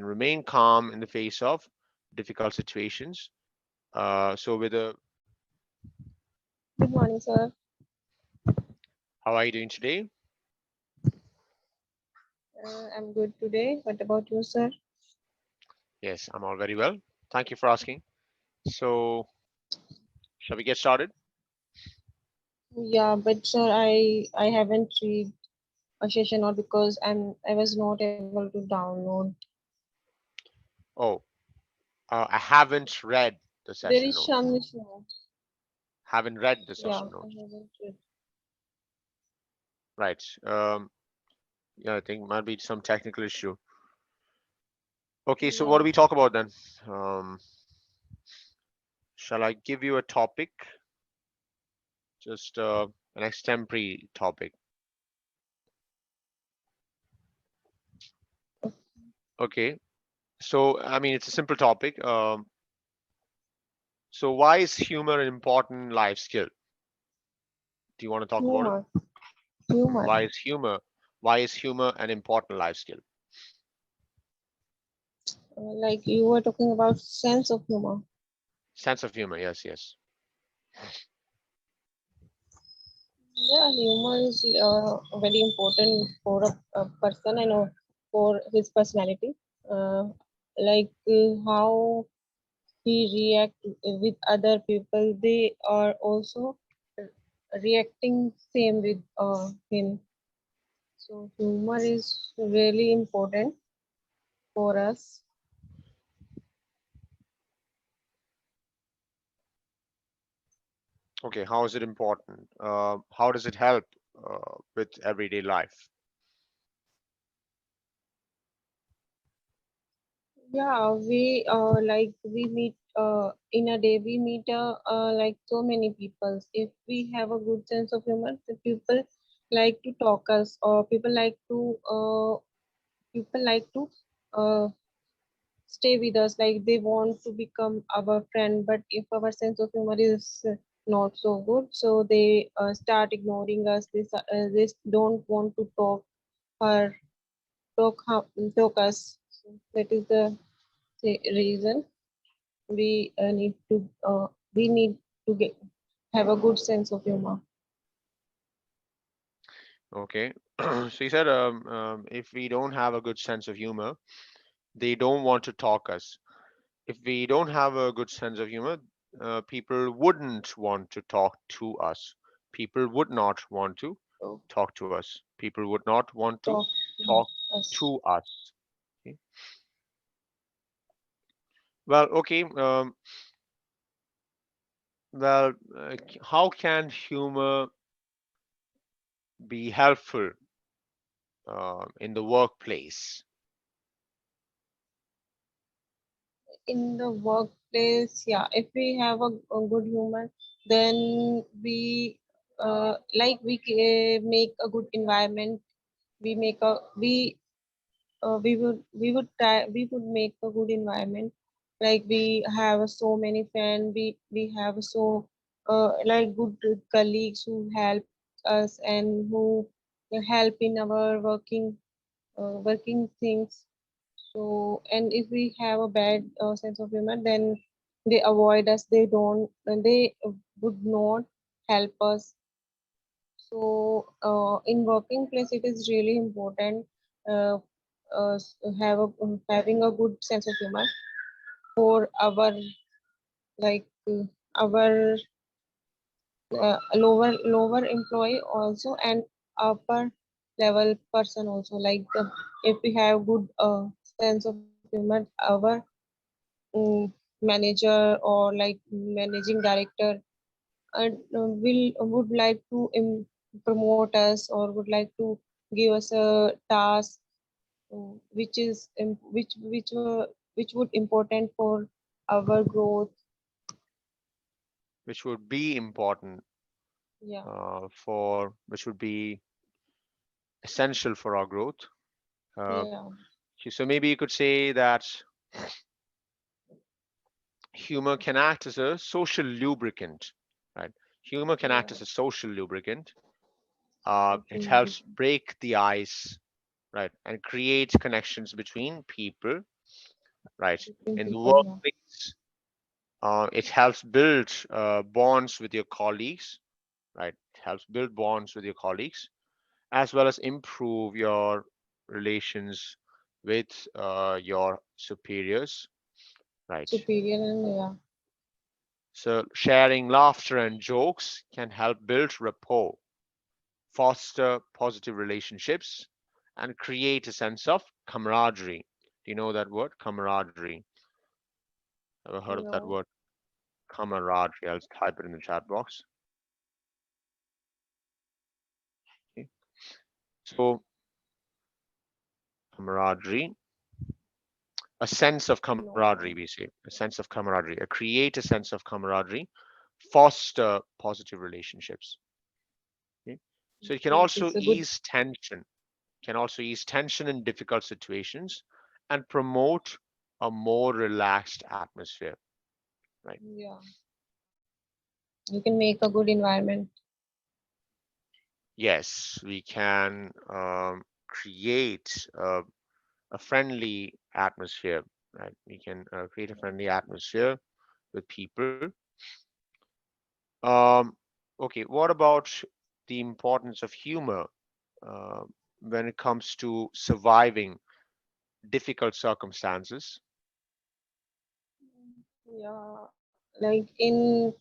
remain calm in the face of difficult situations. So with a Good morning, sir. How are you doing today? I'm good today. What about you, sir? Yes, I'm all very well. Thank you for asking. So shall we get started? Yeah, but sir, I haven't read a session note because I was not able to download. Oh, I haven't read the There session is notes. some issue. Haven't read the Yeah, session I notes. haven't read. Right. Yeah, I think might be some technical issue. Okay, so what Yeah. do we talk about then? Um, shall I give you a topic? Just an extempore topic. Okay. So I mean, it's a simple topic. So why is humor an important life skill? Do you want to talk about it? Humor, humor. Why is humor? Why is humor an important life skill? Like you were talking about sense of humor. Sense of humor. Yes, yes. Yeah, humor is very important for a person and for his personality. Uh, how he react with other people, they are also reacting same with him. So humor is really important for us. Okay, how is it important? How does it help with everyday life? Yeah, we meet in a day, we meet like so many people. If we have a good sense of humor, the people like to talk us, or people like to uh, stay with us, like they want to become our friend. But if our sense of humor is not so good, so they start ignoring us. They don't want to or talk us. So that is the reason we we need to have a good sense of humor. Okay, so you said if we don't have a good sense of humor, they don't want to talk us. If we don't have a good sense of humor, people wouldn't want to talk to us. People would not want to So talk to us. People would not want to talk talk to us. to us. Okay. Well, okay. How can humor be helpful in the workplace? In the workplace, yeah, if we have a good humor, then we make a good environment. We make a we would try we would make a good environment. Like we have so many friends, we have like good colleagues who help us and who help in our working things. So, and if we have a bad sense of humor, then they avoid us. They would not help us. So, in working place, it is really important uh, having a good sense of humor for our like our lower employee also, and upper level person also. If we have good sense of humor, our um, manager or like managing director will would like to promote us, or would like to give us a task which is which would important for our growth. Which would be important Yeah, which would be essential for our growth. Uh, yeah, so maybe you could say that humor can act as a social lubricant, right? Humor can act yeah. as a social lubricant. It Social. helps break the ice, right, and create connections between people. right? Between In the people, yeah. workplace, it helps build bonds with your colleagues, right? It helps build bonds with your colleagues, as well as improve your relations with your superiors, right? Superior and yeah. So sharing laughter and jokes can help build rapport, foster positive relationships, and create a sense of camaraderie. Do you know that word? Camaraderie. Ever heard of that No. word? Camaraderie. I'll type it in the chat box. Okay. So, camaraderie, a sense of camaraderie, No. we say, a sense of camaraderie, create a sense of camaraderie, foster positive relationships. Okay. So it can Okay, also it's a good. ease tension, can also ease tension in difficult situations and promote a more relaxed atmosphere, right? Yeah, you can make a good environment. Yes, we can create a friendly atmosphere, right? We can create a friendly atmosphere with people. Um, okay, what about the importance of humor uh, when it comes to surviving difficult circumstances? Yeah, like in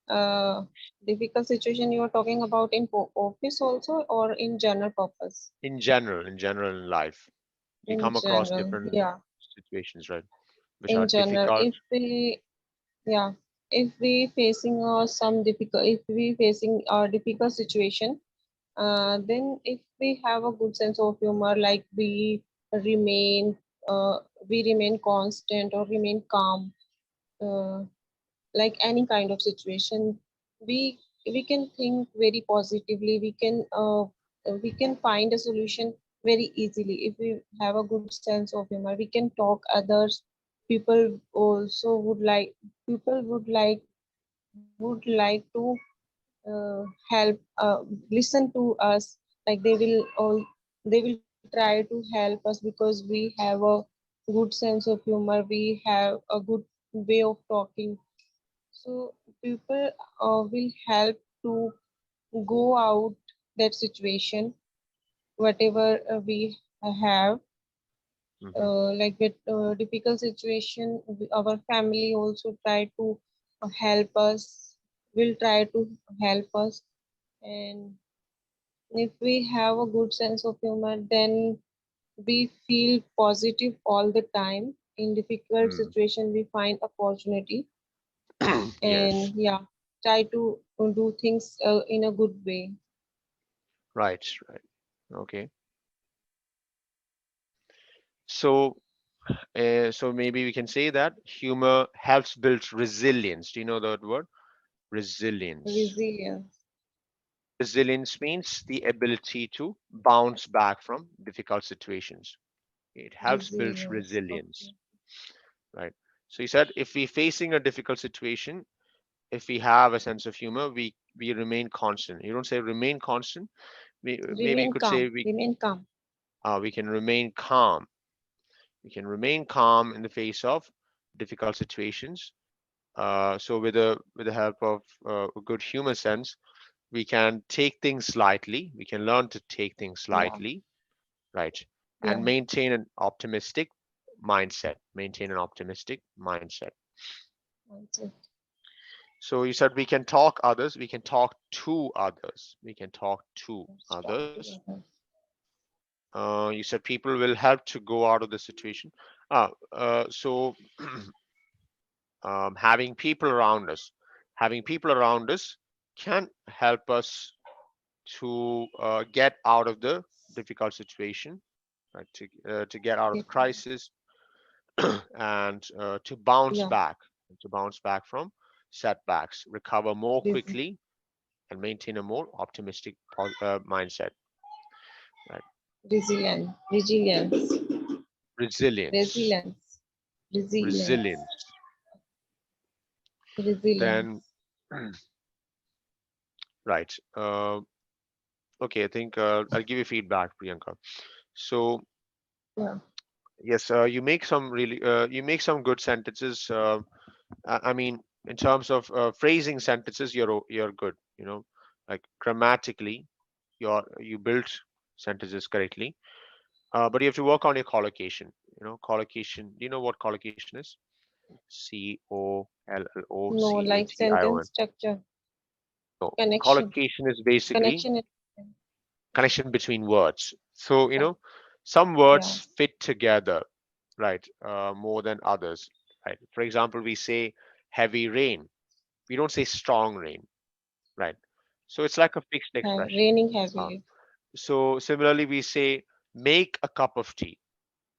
uh, difficult situation you are talking about in office also or in general purpose? In general in life, we In come across general, different yeah. situations, right, which are In general, difficult. if we, yeah, if we facing some difficult, if we facing a difficult situation, then if we have a good sense of humor, like remain, we remain constant or remain calm, uh, like any kind of situation, we can think very positively. We can find a solution very easily if we have a good sense of humor. We can talk others. People also would like to help, listen to us. Like they will try to help us because we have a good sense of humor. We have a good way of talking. So people will help to go out that situation, whatever we have, Hmm. like with difficult situation. Our family also try to help us. Will try to help us, and if we have a good sense of humor, then we feel positive all the time. In difficult Mm. situation, we find opportunity, Yes, and yeah, try to do things in a good way. right, right. Okay. So, so maybe we can say that humor helps build resilience. Do you know that word? Resilience. Resilience. Resilience means the ability to bounce back from difficult situations. It helps build Resilience. resilience, Okay. right? So you said if we're facing a difficult situation, if we have a sense of humor, we remain constant. You don't say remain constant. Maybe you Remain could say calm. Remain calm. we can remain calm. We can remain calm in the face of difficult situations. So with the help of a good humor sense, we can take things lightly. We can learn to take things Yeah. lightly, right? And Yeah. maintain an optimistic mindset. Maintain an optimistic mindset. That's it. So you said we can talk others. We can talk to others. We can talk to Let's talk others. together. You said people will help to go out of the situation. So having people around us, having people around us can help us to get out of the difficult situation, right? To get out of the Okay. crisis and Yeah. to bounce back from setbacks, recover more Res- quickly, and maintain a more optimistic mindset, right? Resilience. Resilience. Resilience, Resilience. Resilience. resilience. Then, Resilience. right. Okay, I think I'll give you feedback, Priyanka. So Yeah. Yes, you make some good sentences. I mean, in terms of phrasing sentences, you're good. Like grammatically, you build sentences correctly. But you have to work on your collocation. Collocation. Do you know what collocation is? No, like Collation. sentence structure, So connection, collocation is basically connection is connection between words. So, yeah, some yeah, words fit together, right, more than others, right? For example, we say heavy rain. We don't say strong rain, right? So it's like a fixed expression. raining Uh, heavily. so similarly, we say make a cup of tea,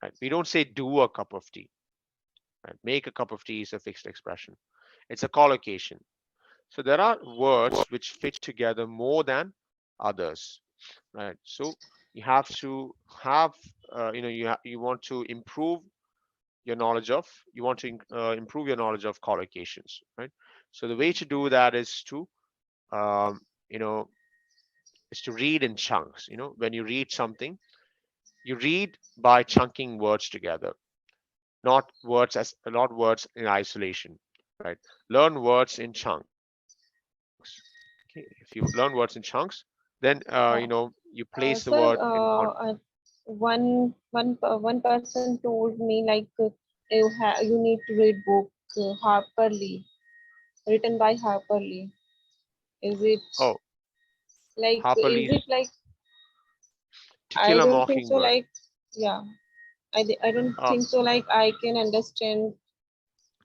right? We don't say do a cup of tea, right? Make a cup of tea is a fixed expression. It's a collocation. So there are words which fit together more than others, right? So you have to have, you want to improve your knowledge of, you want to improve your knowledge of collocations, right? So the way to do that um, you know, is to read in chunks. When you read something, you read by chunking words together, not words in isolation, right? Learn words in chunks. Okay, if you learn words in chunks, then Yeah. you place the word in Sir, con. one person told me like you need to read book Harper Lee, written by Harper Lee. Is it Oh, like Harper is it Lee's like To I Kill a don't think so Mockingbird. like yeah I don't Uh, think so like I can understand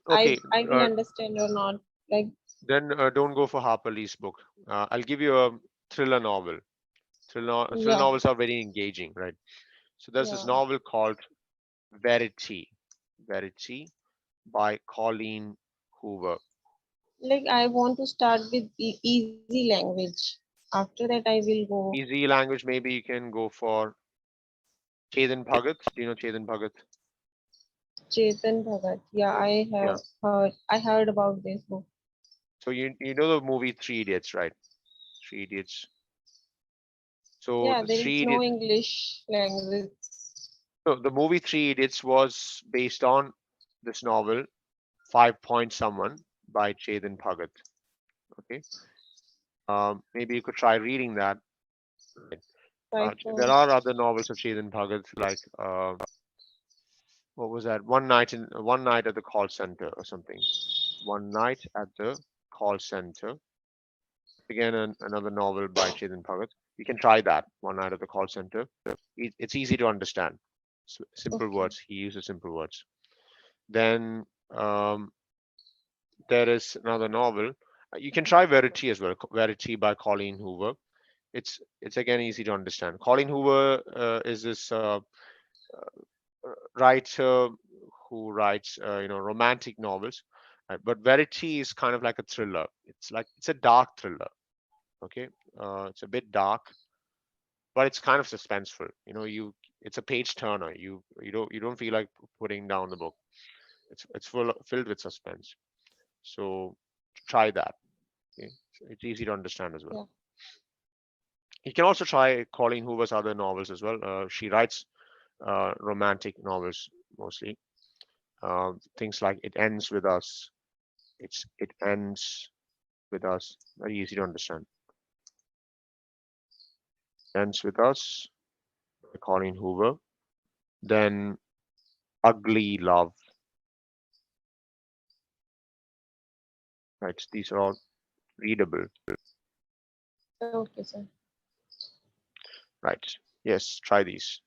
okay, I will understand or not like then don't go for Harper Lee's book. I'll give you a thriller novel. Thriller yeah novels are very engaging, right? So there's this yeah novel called Verity. Verity by Colleen Hoover. like I want to start with easy language. After that I will go Easy language, maybe you can go for Chetan Bhagat. Do you know Chetan Bhagat? Chetan Bhagat. Yeah, Yeah. I heard about this book. So you know the movie Three Idiots, right? Three Idiots. So Yeah, the there Three is no Idiots. English language. So the movie Three Idiots was based on this novel, 5 Point Someone by Chetan Bhagat. Okay. Maybe you could try reading that. Right. Five There points. are other novels of Chetan Bhagat, like what was that? One night at the call center or something. One night at the call center. Again, another novel by Chetan Bhagat. You can try that. One night at the call center. It's easy to understand. Simple Okay. words. He uses simple words. Then um, there is another novel. You can try Verity as well. Verity by Colleen Hoover. It's again easy to understand. Colleen Hoover is this writer who writes romantic novels, but Verity is kind of like a thriller. It's a dark thriller. Okay, it's a bit dark, but it's kind of suspenseful. It's a page turner. You don't feel like putting down the book. It's filled with suspense. So try that. Okay, it's easy to understand as well. Yeah. You can also try Colleen Hoover's other novels as well. She writes romantic novels mostly. Things like "It Ends with Us." It ends with us. Very easy to understand. Ends with Us by Colleen Hoover. Then Ugly Love. Right. These are all readable. Okay, sir. Right. Yes. Try these.